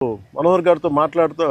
మనోహర్ గారితో మాట్లాడుతూ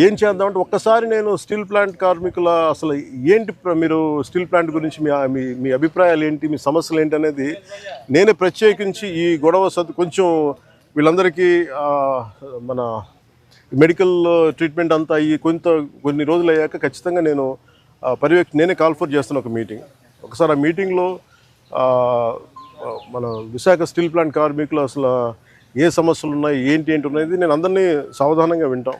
ఏం చేద్దామంటే ఒక్కసారి నేను స్టీల్ ప్లాంట్ కార్మికుల అసలు ఏంటి మీరు స్టీల్ ప్లాంట్ గురించి మీ మీ అభిప్రాయాలు ఏంటి, మీ సమస్యలు ఏంటి అనేది నేనే ప్రత్యేకించి ఈ గొడవ కొంచెం వీళ్ళందరికీ మన మెడికల్ ట్రీట్మెంట్ అంతా అయ్యి కొన్ని రోజులు అయ్యాక ఖచ్చితంగా నేను నేనే కాల్ఫర్ చేస్తున్న ఒక మీటింగ్. ఒకసారి ఆ మీటింగ్లో మన విశాఖ స్టీల్ ప్లాంట్ కార్మికులు అసలు ఏ సమస్యలు ఉన్నాయి, ఏంటి ఉన్నది నేను అందరినీ సావధానంగా వింటాం.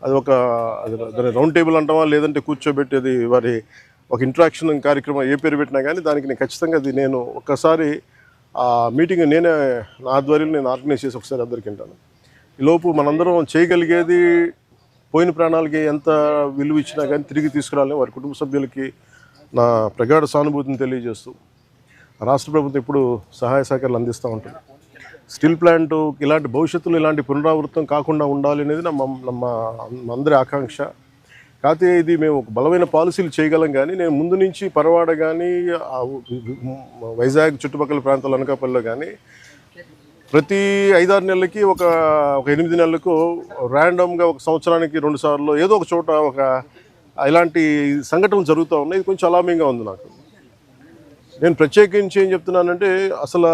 అది రౌండ్ టేబుల్ అంటామా, లేదంటే కూర్చోబెట్టేది వారి ఒక ఇంట్రాక్షన్ కార్యక్రమం ఏ పేరు పెట్టినా కానీ దానికి నేను ఖచ్చితంగా నేను ఒక్కసారి ఆ మీటింగ్ నేనే నా ఆధ్వర్యంలో నేను ఆర్గనైజ్ చేసి ఒకసారి అందరికి వింటాను. ఈలోపు మనందరం చేయగలిగేది పోయిన ప్రాణాలకి ఎంత విలువ ఇచ్చినా కానీ తిరిగి తీసుకురాలని వారి కుటుంబ సభ్యులకి నా ప్రగాఢ సానుభూతిని తెలియజేస్తూ రాష్ట్ర ప్రభుత్వం ఇప్పుడు సహాయ సహకారాలు అందిస్తూ ఉంటుంది. స్టీల్ ప్లాంట్ ఇలాంటి భవిష్యత్తులో ఇలాంటి పునరావృతం కాకుండా ఉండాలి అనేది మా అందరి ఆకాంక్ష. కాకపోతే ఇది మేము ఒక బలమైన పాలసీలు చేయగలం, కానీ నేను ముందు నుంచి పరవాడ కానీ వైజాగ్ చుట్టుపక్కల ప్రాంతాల అనకాపల్లిలో కానీ ప్రతి 5-6 నెలలకి ఒక 8 నెలలకు ర్యాండమ్గా ఒక సంవత్సరానికి 2 సార్లు ఏదో ఒక చోట ఇలాంటి సంఘటనలు జరుగుతూ ఉన్నాయి. ఇది కొంచెం అలామింగ్గా ఉంది నాకు. నేను ప్రత్యేకించి ఏం చెప్తున్నానంటే అసలు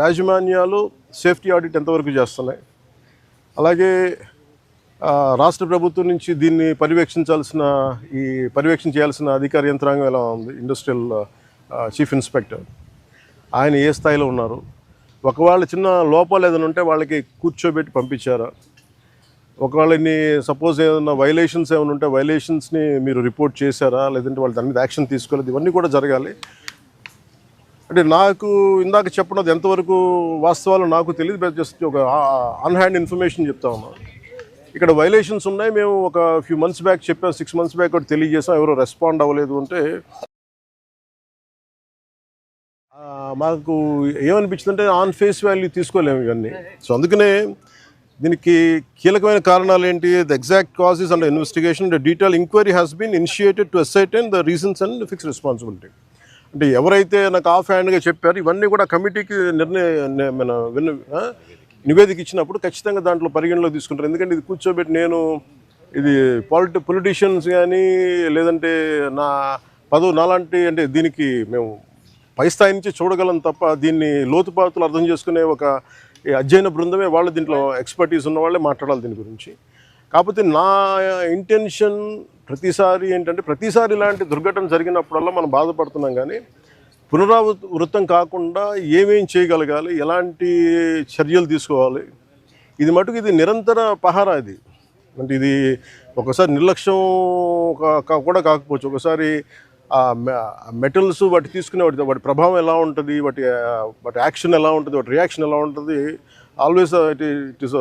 యాజమాన్యాలు సేఫ్టీ ఆడిట్ ఎంతవరకు చేస్తున్నాయి, అలాగే రాష్ట్ర ప్రభుత్వం నుంచి దీన్ని పర్యవేక్షణ చేయాల్సిన అధికార యంత్రాంగం ఎలా ఉంది, ఇండస్ట్రియల్ చీఫ్ ఇన్స్పెక్టర్ ఆయన ఏ స్థాయిలో ఉన్నారు, ఒకవేళ చిన్న లోపాలు ఏదైనా ఉంటే వాళ్ళకి కూర్చోబెట్టి పంపించారా, ఒకవేళ సపోజ్ ఏదైనా వైలేషన్స్ ఏమైనా ఉంటే వైలేషన్స్ని మీరు రిపోర్ట్ చేశారా, లేదంటే వాళ్ళు దాని మీద యాక్షన్ తీసుకోలేదు, ఇవన్నీ కూడా జరగాలి. అంటే నాకు ఇందాక చెప్పినది ఎంతవరకు వాస్తవాలు నాకు తెలియదు, జస్ట్ ఒక ఆన్ హ్యాండ్ ఇన్ఫర్మేషన్ చెప్తా ఉన్నాను. ఇక్కడ వైలేషన్స్ ఉన్నాయి, మేము ఒక ఫ్యూ మంత్స్ బ్యాక్ చెప్పాం, 6 months బ్యాక్ కూడా తెలియజేసాం, ఎవరో రెస్పాండ్ అవ్వలేదు అంటే మాకు ఏమనిపించిందంటే ఆన్ ఫేస్ వాల్యూ తీసుకోలేము ఇవన్నీ. సో అందుకనే దీనికి కీలకమైన కారణాలు ఏంటి, the exact causes and investigation the detail enquiry has been initiated to ascertain the reasons and fix responsibility. అంటే ఎవరైతే నాకు ఆఫ్ హ్యాండ్గా చెప్పారు ఇవన్నీ కూడా కమిటీకి నివేదిక ఇచ్చినప్పుడు ఖచ్చితంగా దాంట్లో పరిగణలోకి తీసుకుంటారు. ఎందుకంటే ఇది కూర్చోబెట్టి ఇది పొలిటీషియన్స్ కానీ లేదంటే నా పదవి నాలాంటి అంటే దీనికి మేము పై స్థాయి నుంచి చూడగలం తప్ప దీన్ని లోతుపాతులు అర్థం చేసుకునే ఒక అధ్యయన బృందమే వాళ్ళు దీంట్లో ఎక్స్పర్టీస్ ఉన్న వాళ్ళే మాట్లాడాలి దీని గురించి. కాకపోతే నా ఇంటెన్షన్ ప్రతిసారి ఏంటంటే ప్రతిసారి ఇలాంటి దుర్ఘటన జరిగినప్పుడల్లా మనం బాధపడుతున్నాం, కానీ పునరావృతం కాకుండా ఏమేం చేయగలగాలి, ఎలాంటి చర్యలు తీసుకోవాలి, ఇది మటుకు ఇది నిరంతర పహారా. ఇది అంటే ఇది ఒకసారి నిర్లక్ష్యం కూడా కాకపోవచ్చు, ఒకసారి మెటల్స్ వాటి తీసుకునే వాటి ప్రభావం ఎలా ఉంటుంది, వాటి యాక్షన్ ఎలా ఉంటుంది, వాటి రియాక్షన్ ఎలా ఉంటుంది, always it is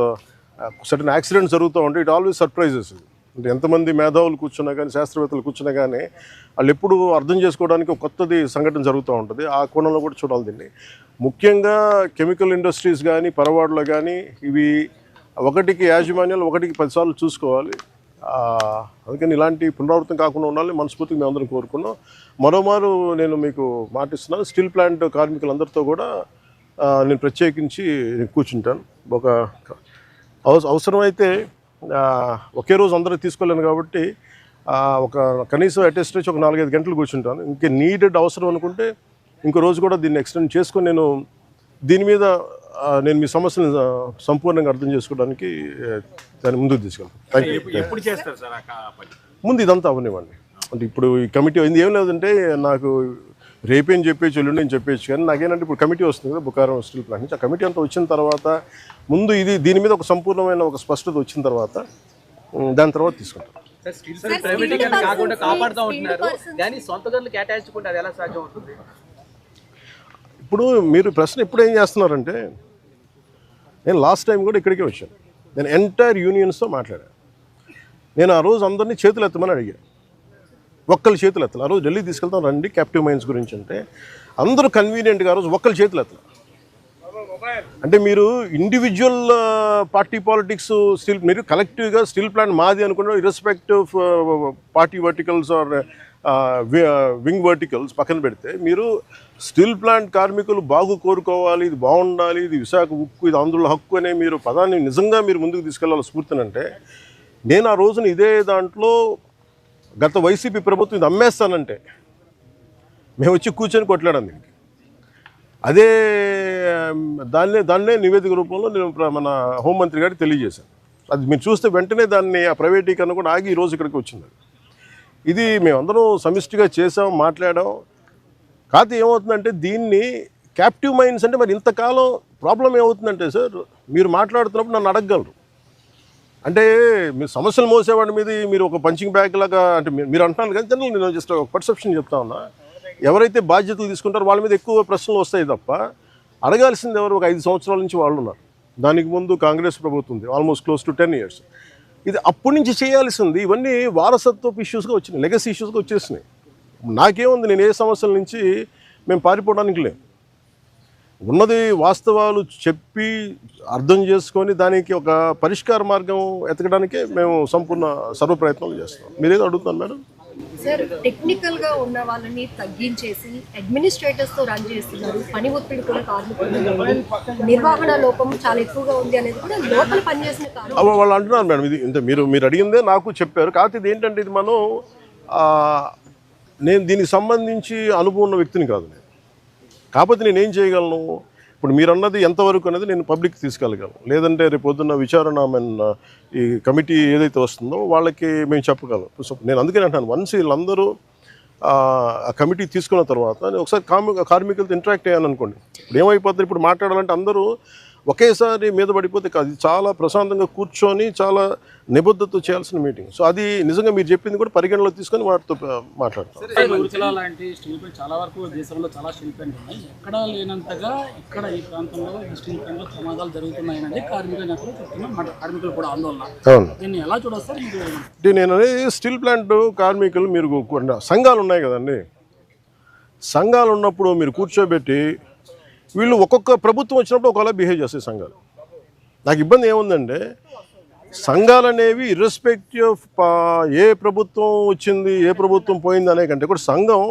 certain accidents జరుగుతూ ఉంటాయి. It always surprises. అంటే ఎంతమంది మేధావులు కూర్చున్నా కానీ శాస్త్రవేత్తలు కూర్చున్నా కానీ వాళ్ళు ఎప్పుడు అర్థం చేసుకోవడానికి ఒక కొత్తది సంఘటన జరుగుతూ ఉంటుంది. ఆ కోణంలో కూడా చూడాలి దీన్ని. ముఖ్యంగా కెమికల్ ఇండస్ట్రీస్ కానీ పరవాడలో కానీ ఇవి ఒకటికి యాజమాన్యాలు 1కి 10 సార్లు చూసుకోవాలి. అందుకని ఇలాంటి పునరావృతం కాకుండా ఉండాలని మనస్ఫూర్తిగా మేము అందరం కోరుకున్నాం. మరోమారు నేను మీకు మాటిస్తున్నాను, స్టీల్ ప్లాంట్ కార్మికులందరితో కూడా నేను ప్రత్యేకించి కూర్చుంటాను. ఒక అవసరమైతే ఒకే రోజు అందరూ తీసుకోలేను కాబట్టి కనీసం అటెస్ట్ ఒక 4-5 గంటలు కూర్చుంటాను. ఇంకే నీడెడ్ అవసరం అనుకుంటే ఇంకో రోజు కూడా దీన్ని ఎక్స్టెండ్ చేసుకొని నేను దీని మీద మీ సమస్యను సంపూర్ణంగా అర్థం చేసుకోవడానికి దాన్ని ముందుకు తీసుకెళ్తాను. ముందు ఇదంతా అవనివ్వండి. అంటే ఇప్పుడు ఈ కమిటీ అయింది ఏం లేదంటే నాకు రేపేం చెప్పేసి ఎల్లుండి అని చెప్పేసి, కానీ నాకేంటంటే ఇప్పుడు కమిటీ వస్తుంది కదా బుకారం స్టీల్ ప్లాంట్ నుంచి. ఆ కమిటీ అంతా వచ్చిన తర్వాత ముందు దీని మీద ఒక సంపూర్ణమైన ఒక స్పష్టత వచ్చిన తర్వాత దాని తర్వాత తీసుకుంటాం. ఇప్పుడు మీరు ప్రశ్న ఇప్పుడు ఏం చేస్తున్నారంటే, నేను లాస్ట్ టైం కూడా ఇక్కడికే వచ్చాను. నేను ఎంటైర్ యూనియన్స్తో మాట్లాడాను. నేను ఆ రోజు అందరినీ చేతులు ఎత్తమని అడిగాను. ఒక్కళ్ళు చేతులు ఎత్తలు. ఆ రోజు ఢిల్లీ తీసుకెళ్తాం రండి క్యాప్టివ్ మైన్స్ గురించి అంటే అందరూ కన్వీనియంట్గా ఆ రోజు ఒక్కళ్ళు చేతులు ఎత్తలు. అంటే మీరు ఇండివిజువల్ పార్టీ పాలిటిక్స్ మీరు కలెక్టివ్గా స్టీల్ ప్లాంట్ మాది అనుకున్న irrespective party verticals or wing verticals పక్కన పెడితే మీరు స్టీల్ ప్లాంట్ కార్మికులు బాగు కోరుకోవాలి, ఇది బాగుండాలి, ఇది విశాఖ ఉక్కు, ఇది ఆంధ్రుల హక్కు అనే మీరు పదాన్ని నిజంగా మీరు ముందుకు తీసుకెళ్లాలి స్ఫూర్తినంటే, నేను ఆ రోజున ఇదే దాంట్లో గత వైసీపీ ప్రభుత్వం ఇది అమ్మేస్తానంటే మేము వచ్చి కూర్చొని కొట్లాడాం దీనికి. అదే దాన్నే నివేదిక రూపంలో నేను మన హోంమంత్రి గారికి తెలియజేశాను. అది మీరు చూస్తే వెంటనే దాన్ని ఆ ప్రైవేటీకరణ కూడా ఆగి ఈరోజు ఇక్కడికి వచ్చింది. ఇది మేమందరం సమిష్టిగా చేసాం, మాట్లాడాం. కాకపోతే ఏమవుతుందంటే దీన్ని క్యాప్టివ్ మైండ్స్ అంటే మరి ఇంతకాలం ప్రాబ్లం ఏమవుతుందంటే సార్, మీరు మాట్లాడుతున్నప్పుడు నన్ను అడగగలరు. అంటే మీరు సమస్యలు మోసేవాడి మీద మీరు ఒక పంచింగ్ బ్యాగ్ లాగా అంటే మీరు అంటున్నాను కానీ జనరల్ నేను జస్ట్ ఒక పర్సెప్షన్ చెప్తా ఉన్నా. ఎవరైతే బాధ్యతలు తీసుకుంటారో వాళ్ళ మీద ఎక్కువ ప్రశ్నలు వస్తాయి తప్ప అడగాల్సింది ఎవరు? ఒక 5 సంవత్సరాల నుంచి వాళ్ళు ఉన్నారు. దానికి ముందు కాంగ్రెస్ ప్రభుత్వం ఉంది, ఆల్మోస్ట్ క్లోజ్ టు 10 years. ఇది అప్పటి నుంచి చేయాల్సింది. ఇవన్నీ వారసత్వపు ఇష్యూస్గా వచ్చినాయి, లెగసీ ఇష్యూస్గా వచ్చేసినాయి. నాకేముంది, నేను ఏ సమస్యల నుంచి మేము పారిపోవడానికి లేము. ఉన్నది వాస్తవాలు చెప్పి అర్థం చేసుకొని దానికి ఒక పరిష్కార మార్గం ఎతకడానికే మేము సంపూర్ణ సర్వ ప్రయత్నాలు చేస్తాం. మీరేదో అడుగుతాను మేడం. సార్, టెక్నికల్ గా ఉన్న వాళ్ళని తగ్గించేసి అడ్మినిస్ట్రేటర్స్ తో రన్ చేస్తున్నారు. పని ఒత్తిడి కూడా కార్మికులు, నిర్వహణ లోపం చాలా ఎక్కువగా ఉంది అనేది కూడా లోపల పనిచేసిన కారణం వాళ్ళు అంటున్నారు మేడం. ఇది ఇంత మీరు అడిగిందే నాకు చెప్పారు. కాకపోతే ఇది ఏంటంటే ఇది మనం నేను దీనికి సంబంధించి అనుభవం ఉన్న వ్యక్తిని కాదు నేను. కాకపోతే నేను ఏం చేయగలను, ఇప్పుడు మీరు అన్నది ఎంతవరకు అనేది నేను పబ్లిక్ తీసుకెళ్ళగలను. లేదంటే రేపు పొద్దున్న విచారణ ఈ కమిటీ ఏదైతే వస్తుందో వాళ్ళకి మేము చెప్పగలం. సో నేను అందుకని అంటాను, వన్స్ వీళ్ళందరూ ఆ కమిటీ తీసుకున్న తర్వాత నేను ఒకసారి కార్మికులతో ఇంటరాక్ట్ అయ్యాను అనుకోండి. ఇప్పుడు ఏమైపోతుంది, ఇప్పుడు మాట్లాడాలంటే అందరూ ఒకేసారి మీద పడిపోతే కాదు. చాలా ప్రశాంతంగా కూర్చొని చాలా నిబద్ధతతో చేయాల్సిన మీటింగ్. సో అది నిజంగా మీరు చెప్పింది కూడా పరిగణలో తీసుకొని వాటితో మాట్లాడతాం. లాంటి స్టీల్ ప్లాంట్ చాలా వరకు దేశంలో చాలా స్టీల్ ప్లాంట్ ఉన్నాయి. ఎక్కడ లేనంతగా ఇక్కడ ఈ ప్రాంతంలో ఈ స్టీల్ ప్లాంట్లో ప్రమాదాలు జరుగుతున్నాయని కార్మికులు చెప్తున్నారు. కార్మికులు కూడా ఆందోళన. దీన్ని ఎలా చూడొస్తారు మీరు? నేను అనేది స్టీల్ ప్లాంట్ కార్మికులు, మీరు సంఘాలు ఉన్నాయి కదండి, సంఘాలు ఉన్నప్పుడు మీరు కూర్చోబెట్టి వీళ్ళు ఒక్కొక్క ప్రభుత్వం వచ్చినప్పుడు ఒకలా బిహేవ్ చేస్తాయి సంఘాలు. నాకు ఇబ్బంది ఏముందంటే, సంఘాలు అనేవి ఇర్రెస్పెక్టివ్ ఆఫ్ ఏ ప్రభుత్వం వచ్చింది ఏ ప్రభుత్వం పోయింది అనే కంటే కూడా సంఘం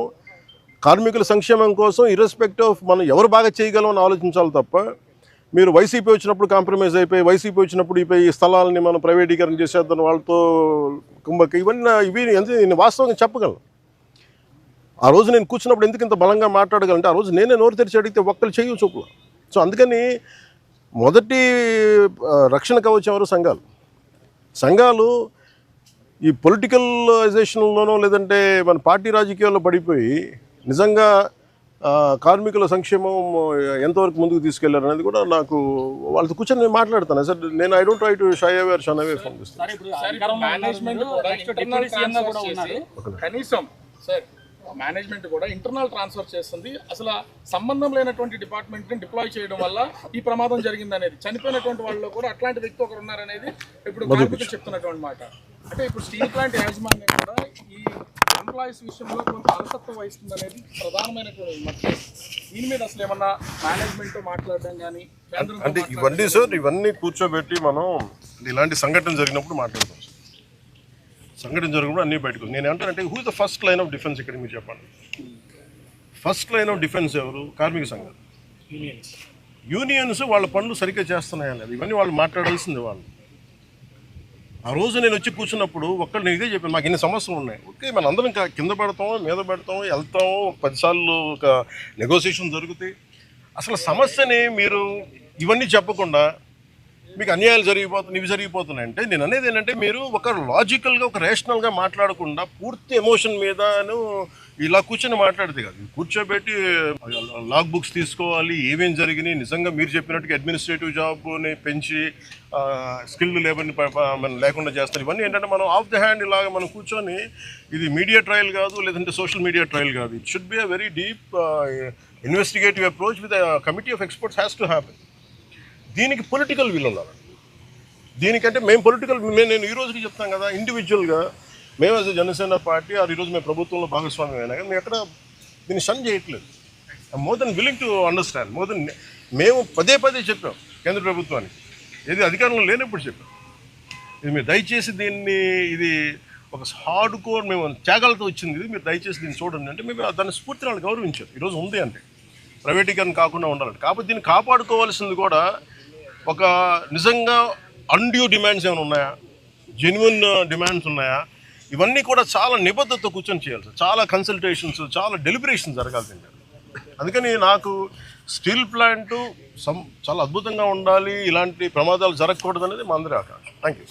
కార్మికుల సంక్షేమం కోసం ఇర్రెస్పెక్టివ్ ఆఫ్ మనం ఎవరు బాగా చేయగలం అని ఆలోచించాలి తప్ప, మీరు వైసీపీ వచ్చినప్పుడు కాంప్రమైజ్ అయిపోయి, వైసీపీ వచ్చినప్పుడు ఈ స్థలాలని మనం ప్రైవేటీకరణ చేసేద్దాం వాళ్ళతో కుంభకి, ఇవి నేను వాస్తవంగా చెప్పగలను. ఆ రోజు నేను కూర్చున్నప్పుడు ఎందుకు ఇంత బలంగా మాట్లాడగలంటే, ఆ రోజు నేనే నోరు తెరిచి అడిగితే ఒక్కరు చెయ్యి చూపులు. సో అందుకని మొదటి రక్షణ కవచం ఎవరు? సంఘాలు ఈ పొలిటికలైజేషన్లోనో లేదంటే మన పార్టీ రాజకీయాల్లో పడిపోయి నిజంగా కార్మికుల సంక్షేమం ఎంతవరకు ముందుకు తీసుకెళ్లారు అనేది కూడా నాకు వాళ్ళతో కూర్చొని నేను మాట్లాడతాను సార్. నేను I don't try to shy away or shun away from this. Management కూడా ఇంటర్నల్ ట్రాన్స్ఫర్ చేస్తుంది. అసలు సంబంధం లేనటువంటి డిపార్ట్మెంట్ని డిప్లాయ్ చేయడం వల్ల ఈ ప్రమాదం జరిగింది అనేది, చనిపోయినటువంటి వాళ్ళలో కూడా అట్లాంటి వ్యక్తి ఒకరు ఉన్నారనేది ఇప్పుడు కార్మికులు చెప్తున్నటువంటి మాట. అంటే ఇప్పుడు స్టీల్ ప్లాంట్ యాజమాన్యం కూడా ఈ ఎంప్లాయీస్ విషయంలో కొంత అలసత్వం వహిస్తుంది అనేది ప్రధానమైనటువంటి మాట. దీని మీద అసలు ఏమన్నా మేనేజ్మెంట్తో మాట్లాడడం కానీ అంటే ఇవన్నీ సార్, ఇవన్నీ కూర్చోబెట్టి మనం ఇలాంటి సంఘటన జరిగినప్పుడు మాట్లాడతాం. సంఘటన జరిగినప్పుడు అన్నీ బయటకు. నేను ఏమంటానంటే, who is the first line of defence ఇక్కడ మీరు చెప్పండి. ఫస్ట్ లైన్ ఆఫ్ డిఫెన్స్ ఎవరు? కార్మిక సంఘాలు, యూనియన్స్. వాళ్ళ పనులు సరిగ్గా చేస్తున్నాయా లేదు, ఇవన్నీ వాళ్ళు మాట్లాడాల్సింది. వాళ్ళు ఆ రోజు నేను వచ్చి కూర్చున్నప్పుడు ఒక్కడు నేను ఇదే చెప్పాను, మాకు ఇన్ని సమస్యలు ఉన్నాయి. ఓకే, మన అందరం కింద పెడతాము, మీద పెడతాము, వెళ్తాము, 10 సార్లు ఒక నెగోసియేషన్ జరుగుతాయి. అసలు సమస్యని మీరు ఇవన్నీ చెప్పకుండా మీకు అన్యాయాలు ఇవి జరిగిపోతున్నాయంటే, నేను అనేది ఏంటంటే, మీరు ఒక లాజికల్గా ఒక రేషనల్గా మాట్లాడకుండా పూర్తి ఎమోషన్ మీదను ఇలా కూర్చొని మాట్లాడితే కాదు. కూర్చోబెట్టి లాగ్ బుక్స్ తీసుకోవాలి, ఏమేం జరిగినాయి, నిజంగా మీరు చెప్పినట్టుగా అడ్మినిస్ట్రేటివ్ జాబ్ని పెంచి స్కిల్డ్ లేబర్ని లేకుండా చేస్తారు. ఇవన్నీ ఏంటంటే మనం ఆఫ్ ద హ్యాండ్ ఇలాగ మనం కూర్చొని, ఇది మీడియా ట్రయల్ కాదు, లేదంటే సోషల్ మీడియా ట్రయల్ కాదు. It should be a very deep investigative approach with committee of experts has to happen. దీనికి పొలిటికల్ విల్ ఉండాలి. దీనికంటే నేను ఈ రోజుకి చెప్తాను కదా, ఇండివిజువల్గా మేము యాజ్ జనసేన పార్టీ ఈరోజు మేము ప్రభుత్వంలో భాగస్వామ్యం అయినా కానీ మేము ఎక్కడ దీన్ని షన్ చేయట్లేదు. More than willing to understand. మేము పదే చెప్పాం కేంద్ర ప్రభుత్వానికి, ఏది అధికారంలో లేనప్పుడు చెప్పాం, ఇది మీరు దయచేసి దీన్ని ఇది ఒక హార్డ్ కోర్ మేము త్యాగాలతో వచ్చింది ఇది, మీరు దయచేసి దీన్ని చూడండి అంటే మేము దాన్ని స్ఫూర్తిని వాళ్ళు గౌరవించారు. ఈరోజు ఉంది అంటే ప్రైవేటీకరణ కాకుండా ఉండాలంటే. కాకపోతే దీన్ని కాపాడుకోవాల్సింది కూడా ఒక నిజంగా అన్డ్యూ డిమాండ్స్ ఏమైనా ఉన్నాయా, జెన్యున్ డిమాండ్స్ ఉన్నాయా, ఇవన్నీ కూడా చాలా నిబద్ధతతో కూర్చొని చేయాలి. చాలా కన్సల్టేషన్స్, చాలా డెలిబరేషన్ జరగాల్సిందే. అందుకని నాకు స్టీల్ ప్లాంట్ చాలా అద్భుతంగా ఉండాలి, ఇలాంటి ప్రమాదాలు జరగకూడదు అనేది మా అందరి ఆకాంక్ష. Thank you.